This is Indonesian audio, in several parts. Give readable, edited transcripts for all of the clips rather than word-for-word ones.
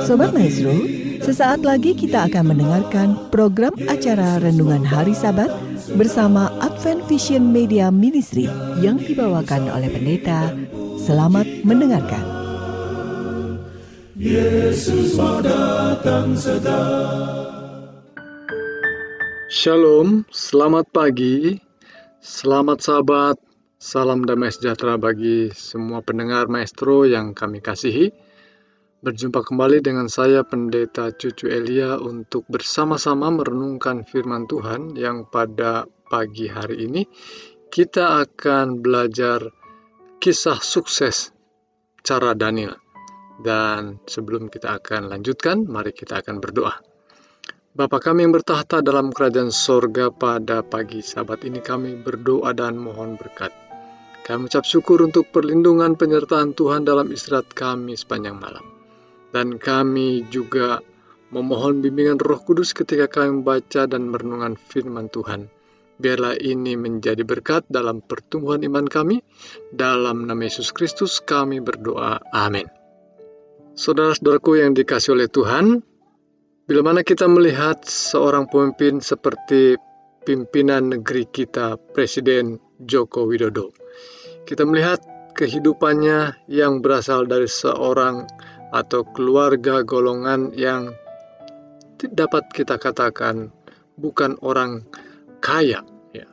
Sobat Maestro, sesaat lagi kita akan mendengarkan program acara Renungan Hari Sabat bersama Advent Vision Media Ministry yang dibawakan oleh pendeta. Selamat mendengarkan. Yesus mau datang segera. Shalom, selamat pagi, selamat sahabat, salam damai sejahtera bagi semua pendengar Maestro yang kami kasihi. Berjumpa kembali dengan saya Pendeta Cucu Elia untuk bersama-sama merenungkan firman Tuhan yang pada pagi hari ini kita akan belajar kisah sukses cara Daniel. Dan sebelum kita akan lanjutkan, mari kita akan berdoa. Bapa kami yang bertahta dalam kerajaan sorga, pada pagi Sabat ini kami berdoa dan mohon berkat. Kami ucap syukur untuk perlindungan penyertaan Tuhan dalam istirahat kami sepanjang malam. Dan kami juga memohon bimbingan Roh Kudus ketika kami membaca dan merenungkan firman Tuhan. Biarlah ini menjadi berkat dalam pertumbuhan iman kami. Dalam nama Yesus Kristus kami berdoa. Amin. Saudara-saudaraku yang dikasihi oleh Tuhan, bila mana kita melihat seorang pemimpin seperti pimpinan negeri kita, Presiden Joko Widodo, kita melihat kehidupannya yang berasal dari seorang atau keluarga golongan yang dapat kita katakan bukan orang kaya. Ya.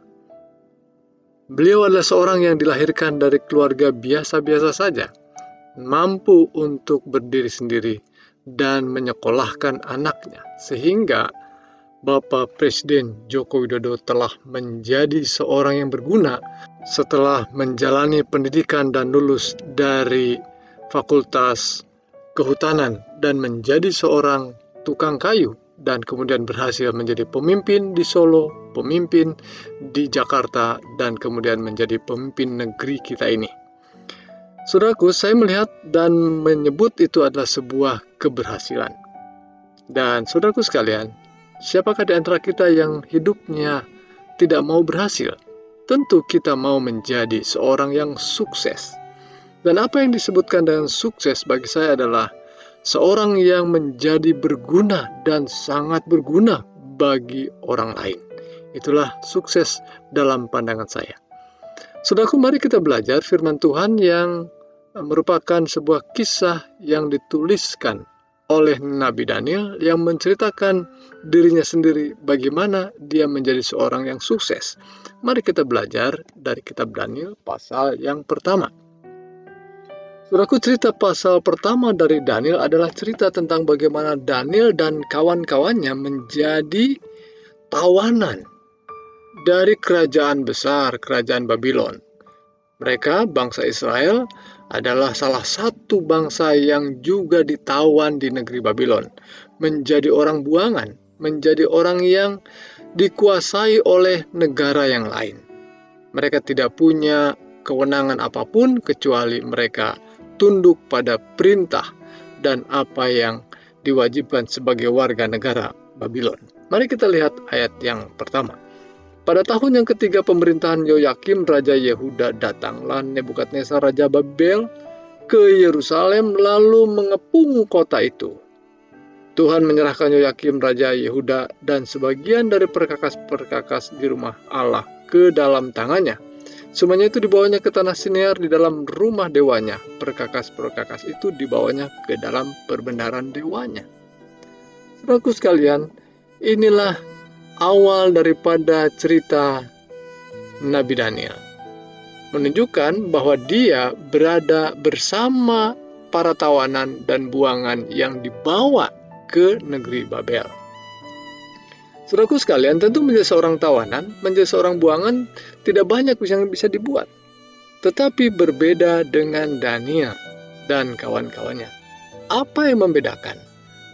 Beliau adalah seorang yang dilahirkan dari keluarga biasa-biasa saja, mampu untuk berdiri sendiri dan menyekolahkan anaknya, sehingga Bapak Presiden Joko Widodo telah menjadi seorang yang berguna setelah menjalani pendidikan dan lulus dari Fakultas Kehutanan dan menjadi seorang tukang kayu, dan kemudian berhasil menjadi pemimpin di Solo, pemimpin di Jakarta, dan kemudian menjadi pemimpin negeri kita ini. Saudaraku, saya melihat dan menyebut itu adalah sebuah keberhasilan. Dan saudaraku sekalian, siapakah di antara kita yang hidupnya tidak mau berhasil? Tentu kita mau menjadi seorang yang sukses. Dan apa yang disebutkan dengan sukses bagi saya adalah seorang yang menjadi berguna dan sangat berguna bagi orang lain. Itulah sukses dalam pandangan saya. Saudaraku, mari kita belajar firman Tuhan yang merupakan sebuah kisah yang dituliskan oleh Nabi Daniel yang menceritakan dirinya sendiri bagaimana dia menjadi seorang yang sukses. Mari kita belajar dari kitab Daniel pasal yang pertama. Saudaraku, cerita pasal pertama dari Daniel adalah cerita tentang bagaimana Daniel dan kawan-kawannya menjadi tawanan dari kerajaan besar, kerajaan Babylon. Mereka, bangsa Israel, adalah salah satu bangsa yang juga ditawan di negeri Babylon, menjadi orang buangan, menjadi orang yang dikuasai oleh negara yang lain. Mereka tidak punya kewenangan apapun kecuali mereka tunduk pada perintah dan apa yang diwajibkan sebagai warga negara Babylon. Mari kita lihat ayat yang pertama. Pada tahun yang ketiga pemerintahan Yoyakim Raja Yehuda, datanglah Nebukadnezar Raja Babel ke Yerusalem lalu mengepung kota itu. Tuhan menyerahkan Yoyakim Raja Yehuda dan sebagian dari perkakas-perkakas di rumah Allah ke dalam tangannya. Semuanya itu dibawanya ke tanah Sinear di dalam rumah dewanya. Perkakas-perkakas itu dibawanya ke dalam perbendaharaan dewanya. Saudaraku sekalian, inilah awal daripada cerita Nabi Daniel. Menunjukkan bahwa dia berada bersama para tawanan dan buangan yang dibawa ke negeri Babel. Saudaraku sekalian, tentu menjadi seorang tawanan, menjadi seorang buangan tidak banyak yang bisa dibuat. Tetapi berbeda dengan Daniel dan kawan-kawannya. Apa yang membedakan?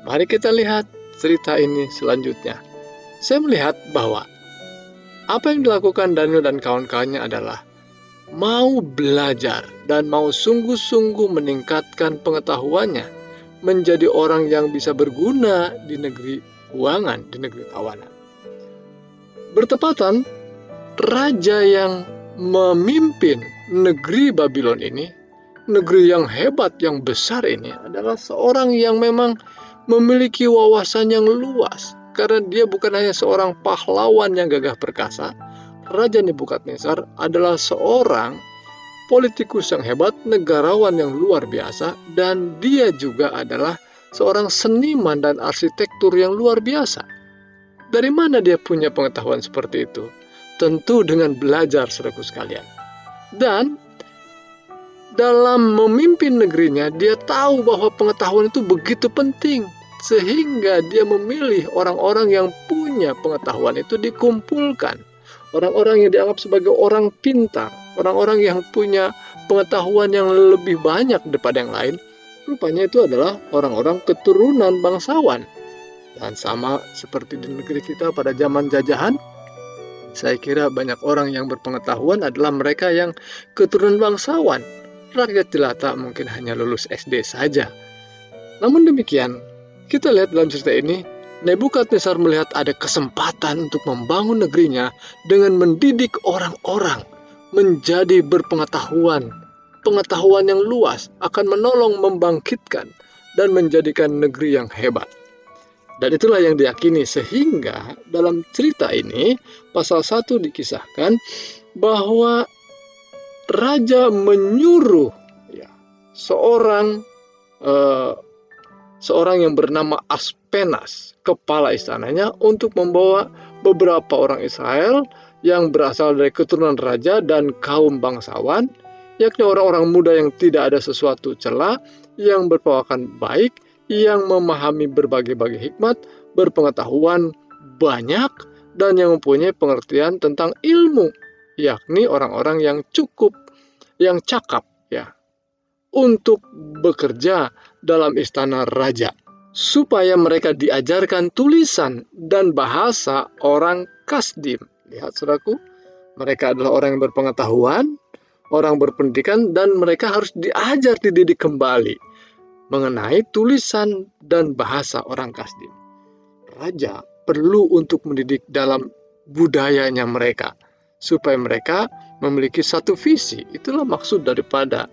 Mari kita lihat cerita ini selanjutnya. Saya melihat bahwa apa yang dilakukan Daniel dan kawan-kawannya adalah mau belajar dan mau sungguh-sungguh meningkatkan pengetahuannya, menjadi orang yang bisa berguna di negeri buangan, di negeri tawanan. Bertepatan, raja yang memimpin negeri Babylon ini negeri yang hebat, yang besar ini adalah seorang yang memang memiliki wawasan yang luas. Karena dia bukan hanya seorang pahlawan yang gagah perkasa, Raja Nebukadnezar adalah seorang politikus yang hebat, negarawan yang luar biasa, dan dia juga adalah seorang seniman dan arsitektur yang luar biasa. Dari mana dia punya pengetahuan seperti itu? Tentu dengan belajar, saudaraku sekalian. Dan dalam memimpin negerinya, dia tahu bahwa pengetahuan itu begitu penting, sehingga dia memilih orang-orang yang punya pengetahuan itu dikumpulkan. Orang-orang yang dianggap sebagai orang pintar, orang-orang yang punya pengetahuan yang lebih banyak daripada yang lain, rupanya itu adalah orang-orang keturunan bangsawan. Dan sama seperti di negeri kita pada zaman jajahan, saya kira banyak orang yang berpengetahuan adalah mereka yang keturunan bangsawan. Rakyat jelata mungkin hanya lulus SD saja. Namun demikian, kita lihat dalam cerita ini, Nebukadnezar melihat ada kesempatan untuk membangun negerinya dengan mendidik orang-orang menjadi berpengetahuan. Pengetahuan yang luas akan menolong membangkitkan dan menjadikan negeri yang hebat. Dan itulah yang diyakini, sehingga dalam cerita ini, pasal 1 dikisahkan bahwa raja menyuruh seorang yang bernama Aspenas, kepala istananya, untuk membawa beberapa orang Israel yang berasal dari keturunan raja dan kaum bangsawan, yakni orang-orang muda yang tidak ada sesuatu cela, yang berperawakan baik, yang memahami berbagai-bagai hikmat, berpengetahuan banyak, dan yang mempunyai pengertian tentang ilmu, yakni orang-orang yang cukup, yang cakap, untuk bekerja dalam istana raja, supaya mereka diajarkan tulisan dan bahasa orang Kasdim. Lihat saudaraku, mereka adalah orang yang berpengetahuan, orang berpendidikan, dan mereka harus dididik kembali mengenai tulisan dan bahasa orang Kasdim. Raja perlu untuk mendidik dalam budayanya mereka, supaya mereka memiliki satu visi. Itulah maksud daripada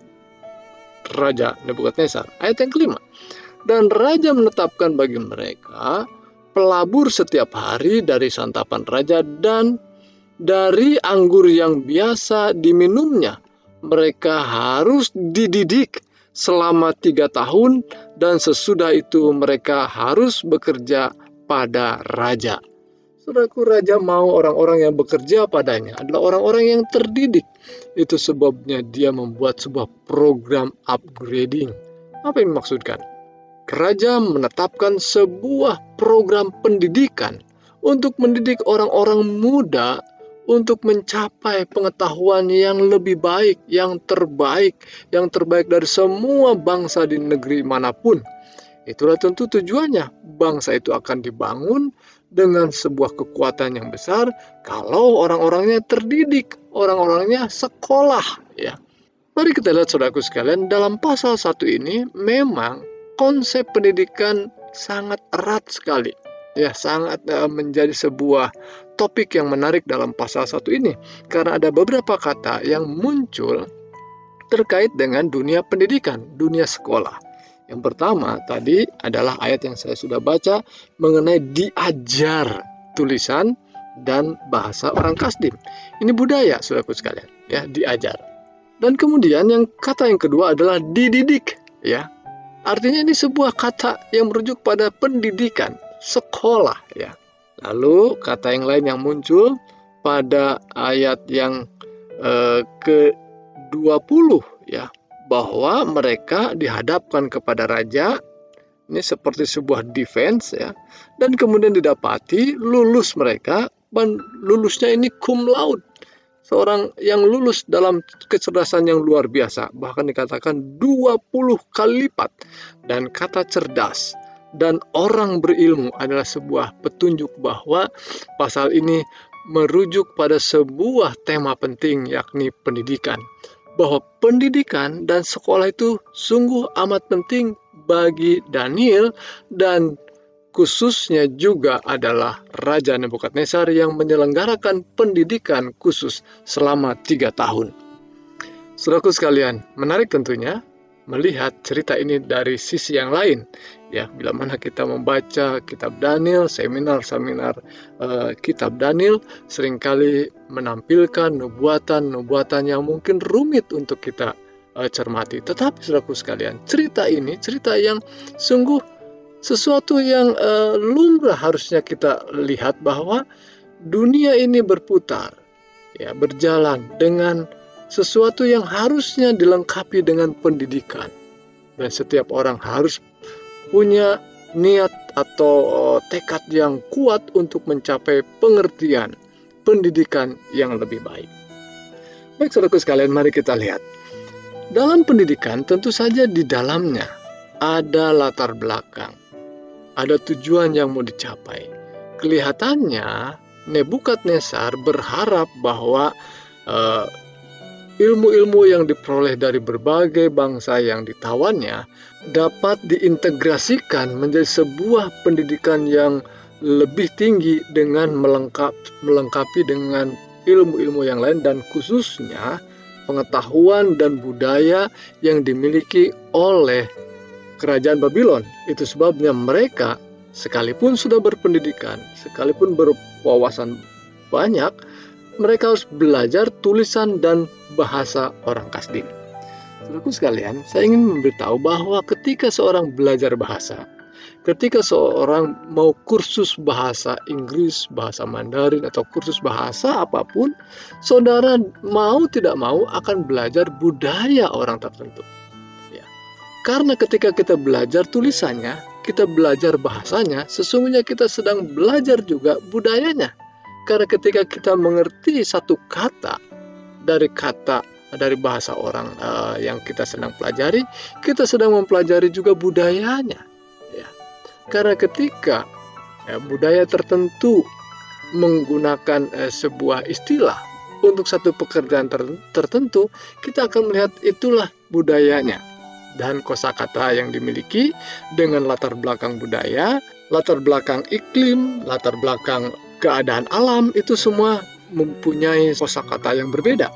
Raja Nebukadnezar. Ayat yang kelima. Dan raja menetapkan bagi mereka pelabur setiap hari dari santapan raja dan dari anggur yang biasa diminumnya. Mereka harus dididik selama 3 tahun, dan sesudah itu mereka harus bekerja pada raja. Saudaraku, raja mau orang-orang yang bekerja padanya adalah orang-orang yang terdidik. Itu sebabnya dia membuat sebuah program upgrading. Apa yang dimaksudkan? Raja menetapkan sebuah program pendidikan untuk mendidik orang-orang muda untuk mencapai pengetahuan yang lebih baik, yang terbaik dari semua bangsa di negeri manapun. Itulah tentu tujuannya. Bangsa itu akan dibangun dengan sebuah kekuatan yang besar kalau orang-orangnya terdidik, orang-orangnya sekolah. Mari kita lihat saudaraku sekalian, dalam pasal 1 ini memang konsep pendidikan sangat erat sekali. Sangat menjadi sebuah topik yang menarik dalam pasal 1 ini. Karena ada beberapa kata yang muncul terkait dengan dunia pendidikan, dunia sekolah. Yang pertama tadi adalah ayat yang saya sudah baca mengenai diajar tulisan dan bahasa orang Kasdim. Ini budaya, saudaraku sekalian, diajar. Dan kemudian kata yang kedua adalah dididik, Artinya ini sebuah kata yang merujuk pada pendidikan, sekolah, Lalu kata yang lain yang muncul pada ayat yang ke-20, bahwa mereka dihadapkan kepada raja, ini seperti sebuah defense, dan kemudian didapati lulus mereka, dan lulusnya ini cum laude, seorang yang lulus dalam kecerdasan yang luar biasa, bahkan dikatakan 20 kali lipat. Dan kata cerdas dan orang berilmu adalah sebuah petunjuk bahwa pasal ini merujuk pada sebuah tema penting, yakni pendidikan. Bahwa pendidikan dan sekolah itu sungguh amat penting bagi Daniel, dan khususnya juga adalah Raja Nebukadnezar yang menyelenggarakan pendidikan khusus selama 3 tahun. Saudaraku sekalian, menarik tentunya melihat cerita ini dari sisi yang lain. Ya, bila mana kita membaca kitab Daniel, seminar-seminar kitab Daniel seringkali menampilkan nubuatan yang mungkin rumit untuk kita cermati. Tetapi saudaraku sekalian, cerita ini cerita yang sungguh sesuatu yang lumrah harusnya kita lihat, bahwa dunia ini berputar, ya, berjalan dengan sesuatu yang harusnya dilengkapi dengan pendidikan. Dan setiap orang harus punya niat atau tekad yang kuat untuk mencapai pengertian pendidikan yang lebih baik. Baik saudaraku sekalian, mari kita lihat. Dalam pendidikan tentu saja di dalamnya ada latar belakang, ada tujuan yang mau dicapai. Kelihatannya Nebukadnezar berharap bahwa ilmu-ilmu yang diperoleh dari berbagai bangsa yang ditawannya dapat diintegrasikan menjadi sebuah pendidikan yang lebih tinggi dengan melengkapi dengan ilmu-ilmu yang lain, dan khususnya pengetahuan dan budaya yang dimiliki oleh kerajaan Babylon. Itu sebabnya mereka sekalipun sudah berpendidikan, sekalipun berwawasan banyak, mereka harus belajar tulisan dan bahasa orang Kasdim. Saudaraku sekalian, saya ingin memberitahu bahwa ketika seorang belajar bahasa, ketika seorang mau kursus bahasa Inggris, bahasa Mandarin, atau kursus bahasa apapun, saudara mau tidak mau akan belajar budaya orang tertentu. Ya. Karena ketika kita belajar tulisannya, kita belajar bahasanya, sesungguhnya kita sedang belajar juga budayanya. Karena ketika kita mengerti satu kata dari bahasa orang yang kita sedang pelajari, kita sedang mempelajari juga budayanya. Ya. Karena ketika budaya tertentu menggunakan sebuah istilah untuk satu pekerjaan tertentu, kita akan melihat itulah budayanya. Dan kosakata yang dimiliki dengan latar belakang budaya, latar belakang iklim, latar belakang keadaan alam, itu semua mempunyai kosakata yang berbeda.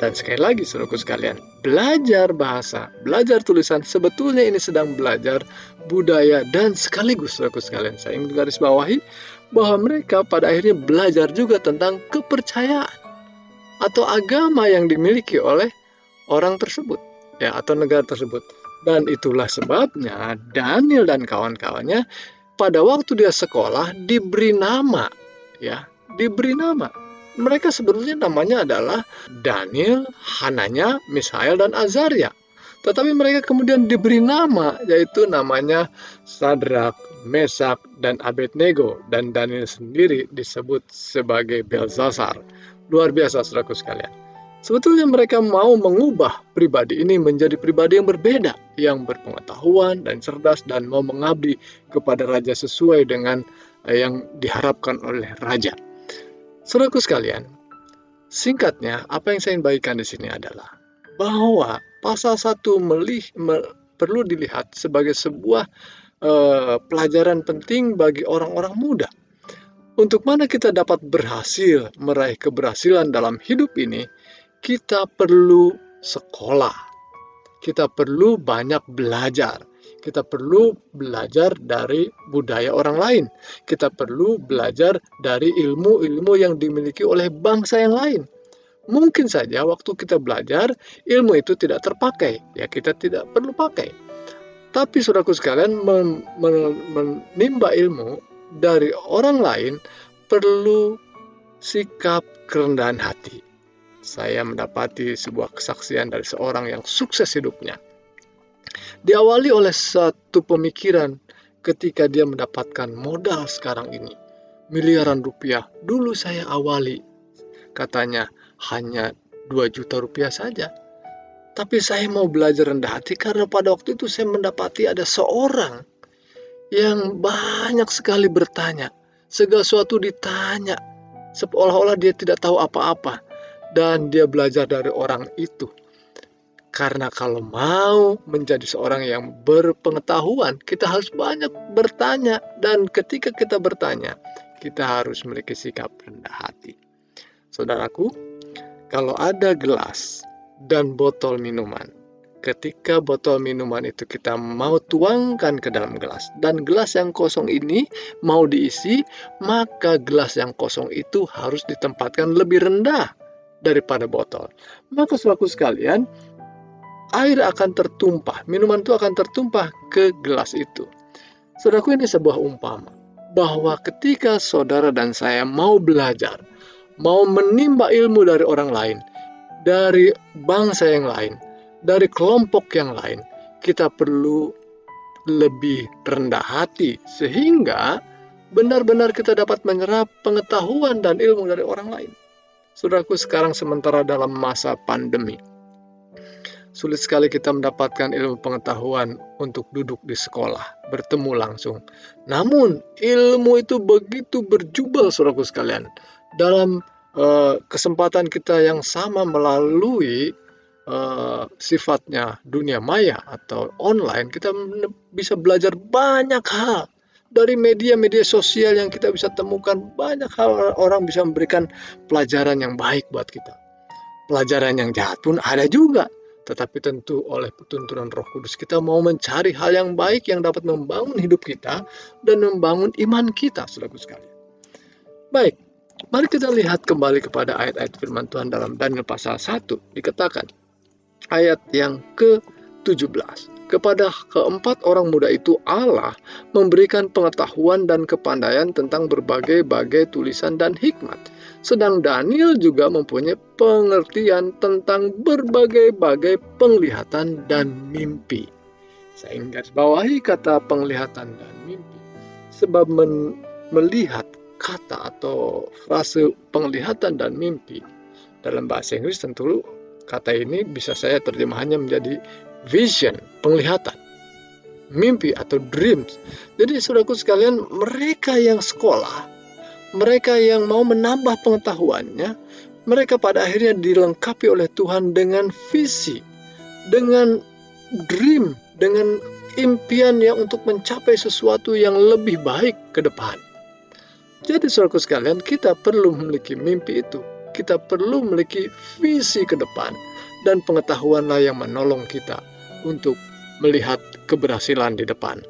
Dan sekali lagi saudaraku sekalian, belajar bahasa, belajar tulisan, sebetulnya ini sedang belajar budaya. Dan sekaligus saudaraku sekalian, saya ingin garis bawahi bahwa mereka pada akhirnya belajar juga tentang kepercayaan atau agama yang dimiliki oleh orang tersebut, ya, atau negara tersebut. Dan itulah sebabnya Daniel dan kawan-kawannya pada waktu dia sekolah diberi nama. Ya, diberi nama. Mereka sebetulnya namanya adalah Daniel, Hananya, Misael, dan Azaria. Tetapi mereka kemudian diberi nama, yaitu namanya Sadrak, Mesak, dan Abednego. Dan Daniel sendiri disebut sebagai Belzasar. Luar biasa saudaraku sekalian. Sebetulnya mereka mau mengubah pribadi ini menjadi pribadi yang berbeda, yang berpengetahuan dan cerdas, dan mau mengabdi kepada raja sesuai dengan yang diharapkan oleh raja. Saudaraku sekalian, singkatnya apa yang saya ingin bagikan di sini adalah bahwa pasal 1 perlu dilihat sebagai sebuah pelajaran penting bagi orang-orang muda. Untuk mana kita dapat berhasil meraih keberhasilan dalam hidup ini, kita perlu sekolah, kita perlu banyak belajar. Kita perlu belajar dari budaya orang lain. Kita perlu belajar dari ilmu-ilmu yang dimiliki oleh bangsa yang lain. Mungkin saja waktu kita belajar, ilmu itu tidak terpakai. Ya, kita tidak perlu pakai. Tapi saudaraku sekalian, menimba ilmu dari orang lain perlu sikap kerendahan hati. Saya mendapati sebuah kesaksian dari seorang yang sukses hidupnya. Diawali oleh satu pemikiran ketika dia mendapatkan modal sekarang ini. Miliaran rupiah. Dulu saya awali, katanya, hanya 2 juta rupiah saja. Tapi saya mau belajar rendah hati karena pada waktu itu saya mendapati ada seorang yang banyak sekali bertanya. Segala sesuatu ditanya. Seolah-olah dia tidak tahu apa-apa. Dan dia belajar dari orang itu. Karena kalau mau menjadi seorang yang berpengetahuan, kita harus banyak bertanya. Dan ketika kita bertanya, kita harus memiliki sikap rendah hati. Saudaraku, kalau ada gelas dan botol minuman, ketika botol minuman itu kita mau tuangkan ke dalam gelas, dan gelas yang kosong ini mau diisi, maka gelas yang kosong itu harus ditempatkan lebih rendah daripada botol. Maka saudaraku sekalian, air akan tertumpah, minuman itu akan tertumpah ke gelas itu. Saudaraku, ini sebuah umpama bahwa ketika saudara dan saya mau belajar, mau menimba ilmu dari orang lain, dari bangsa yang lain, dari kelompok yang lain, kita perlu lebih rendah hati sehingga benar-benar kita dapat menyerap pengetahuan dan ilmu dari orang lain. Saudaraku, sekarang sementara dalam masa pandemi, sulit sekali kita mendapatkan ilmu pengetahuan untuk duduk di sekolah, bertemu langsung. Namun, ilmu itu begitu berjubel, saudaraku sekalian. Dalam kesempatan kita yang sama melalui sifatnya dunia maya atau online, kita bisa belajar banyak hal. Dari media-media sosial yang kita bisa temukan, banyak hal orang bisa memberikan pelajaran yang baik buat kita. Pelajaran yang jahat pun ada juga. Tetapi tentu oleh tuntunan Roh Kudus kita mau mencari hal yang baik yang dapat membangun hidup kita dan membangun iman kita, saudaraku sekalian. Baik, mari kita lihat kembali kepada ayat-ayat firman Tuhan dalam Daniel pasal 1. Dikatakan ayat yang ke-17. Kepada keempat orang muda itu Allah memberikan pengetahuan dan kepandaian tentang berbagai-bagai tulisan dan hikmat. Sedang Daniel juga mempunyai pengertian tentang berbagai-bagai penglihatan dan mimpi. Saya ingin garis bawahi kata penglihatan dan mimpi. Sebab melihat kata atau frase penglihatan dan mimpi dalam bahasa Inggris, tentu kata ini bisa saya terjemahannya menjadi vision, penglihatan, mimpi atau dreams. Jadi saudaraku sekalian, mereka yang sekolah, mereka yang mau menambah pengetahuannya, mereka pada akhirnya dilengkapi oleh Tuhan dengan visi, dengan dream, dengan impian yang untuk mencapai sesuatu yang lebih baik ke depan. Jadi saudaraku sekalian, kita perlu memiliki mimpi itu. Kita perlu memiliki visi ke depan, dan pengetahuanlah yang menolong kita untuk melihat keberhasilan di depan.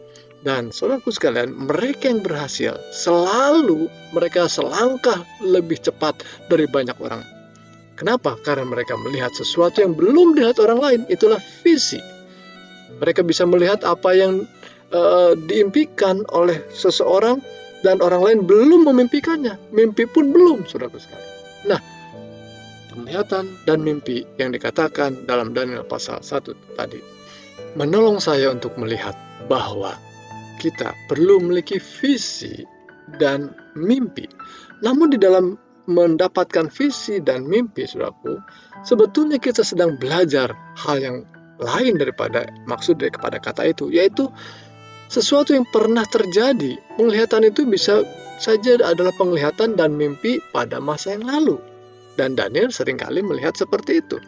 Dan saudaraku sekalian, mereka yang berhasil selalu mereka selangkah lebih cepat dari banyak orang. Kenapa? Karena mereka melihat sesuatu yang belum dilihat orang lain. Itulah visi. Mereka bisa melihat apa yang diimpikan oleh seseorang dan orang lain belum memimpikannya. Mimpi pun belum, saudaraku sekalian. Nah, penglihatan dan mimpi yang dikatakan dalam Daniel pasal 1 tadi menolong saya untuk melihat bahwa kita perlu memiliki visi dan mimpi. Namun di dalam mendapatkan visi dan mimpi, saudaraku, sebetulnya kita sedang belajar hal yang lain daripada maksud daripada kata itu, yaitu sesuatu yang pernah terjadi. Penglihatan itu bisa saja adalah penglihatan dan mimpi pada masa yang lalu. Dan Daniel seringkali melihat seperti itu.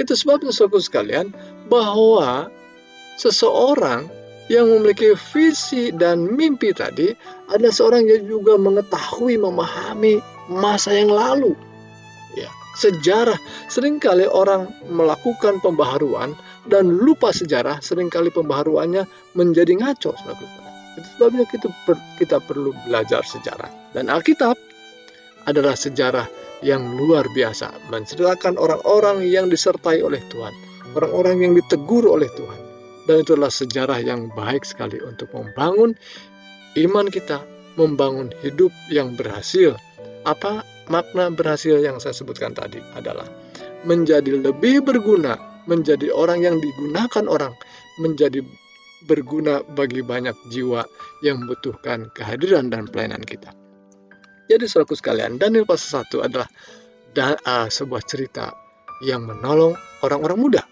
Itu sebabnya saudaraku sekalian, bahwa seseorang yang memiliki visi dan mimpi tadi adalah seorang yang juga mengetahui, memahami masa yang lalu. Ya, sejarah. Seringkali orang melakukan pembaharuan dan lupa sejarah, seringkali pembaharuannya menjadi ngaco. Itu sebabnya kita perlu belajar sejarah. Dan Alkitab adalah sejarah yang luar biasa, menceritakan orang-orang yang disertai oleh Tuhan, orang-orang yang ditegur oleh Tuhan. Dan itu adalah sejarah yang baik sekali untuk membangun iman kita, membangun hidup yang berhasil. Apa makna berhasil yang saya sebutkan tadi? Adalah menjadi lebih berguna, menjadi orang yang digunakan orang, menjadi berguna bagi banyak jiwa yang membutuhkan kehadiran dan pelayanan kita. Jadi saudaraku sekalian, Daniel pasal 1 adalah sebuah cerita yang menolong orang-orang muda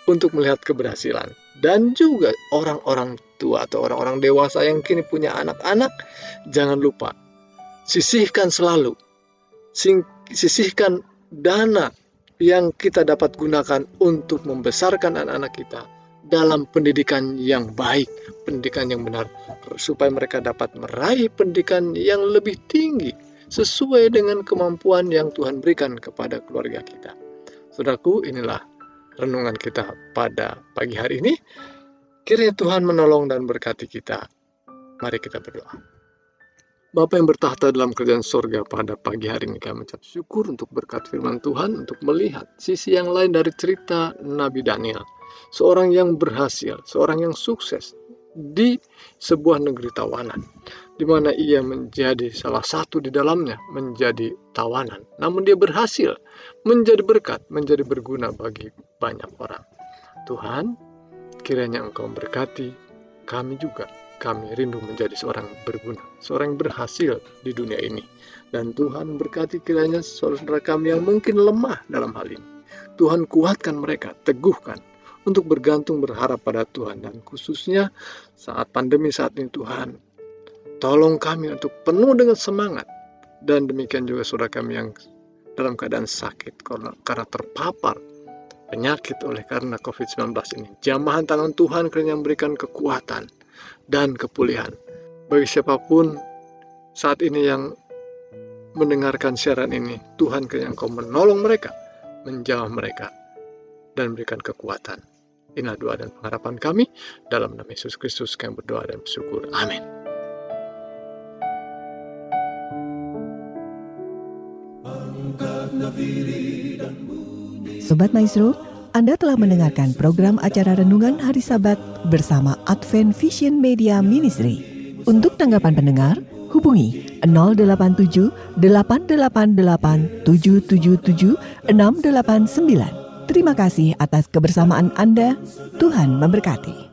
untuk melihat keberhasilan. Dan juga orang-orang tua atau orang-orang dewasa yang kini punya anak-anak, jangan lupa, sisihkan selalu. Sisihkan dana yang kita dapat gunakan untuk membesarkan anak-anak kita dalam pendidikan yang baik, pendidikan yang benar, supaya mereka dapat meraih pendidikan yang lebih tinggi, sesuai dengan kemampuan yang Tuhan berikan kepada keluarga kita. Saudaraku, inilah renungan kita pada pagi hari ini. Kiranya Tuhan menolong dan berkati kita. Mari kita berdoa. Bapa yang bertahta dalam kerajaan sorga, pada pagi hari ini kami mengucap syukur untuk berkat firman Tuhan, untuk melihat sisi yang lain dari cerita Nabi Daniel. Seorang yang berhasil, seorang yang sukses di sebuah negeri tawanan, di mana ia menjadi salah satu di dalamnya menjadi tawanan. Namun dia berhasil menjadi berkat, menjadi berguna bagi banyak orang. Tuhan, kiranya Engkau memberkati kami juga. Kami rindu menjadi seorang berguna, seorang yang berhasil di dunia ini. Dan Tuhan berkati kiranya saudara kami yang mungkin lemah dalam hal ini. Tuhan kuatkan mereka, teguhkan untuk bergantung berharap pada Tuhan. Dan khususnya saat pandemi saat ini Tuhan, tolong kami untuk penuh dengan semangat. Dan demikian juga saudara kami yang dalam keadaan sakit karena terpapar penyakit oleh karena COVID-19 ini. Jamahan tangan Tuhan kiranya memberikan kekuatan dan kepulihan. Bagi siapapun saat ini yang mendengarkan siaran ini, Tuhan kiranya Engkau menolong mereka, menjamah mereka, dan berikan kekuatan. Inilah doa dan pengharapan kami. Dalam nama Yesus Kristus kami berdoa dan bersyukur. Amin. Sobat Maestro, Anda telah mendengarkan program acara Renungan Hari Sabat bersama Advent Vision Media Ministry. Untuk tanggapan pendengar, hubungi 087 888 777 689. Terima kasih atas kebersamaan Anda. Tuhan memberkati.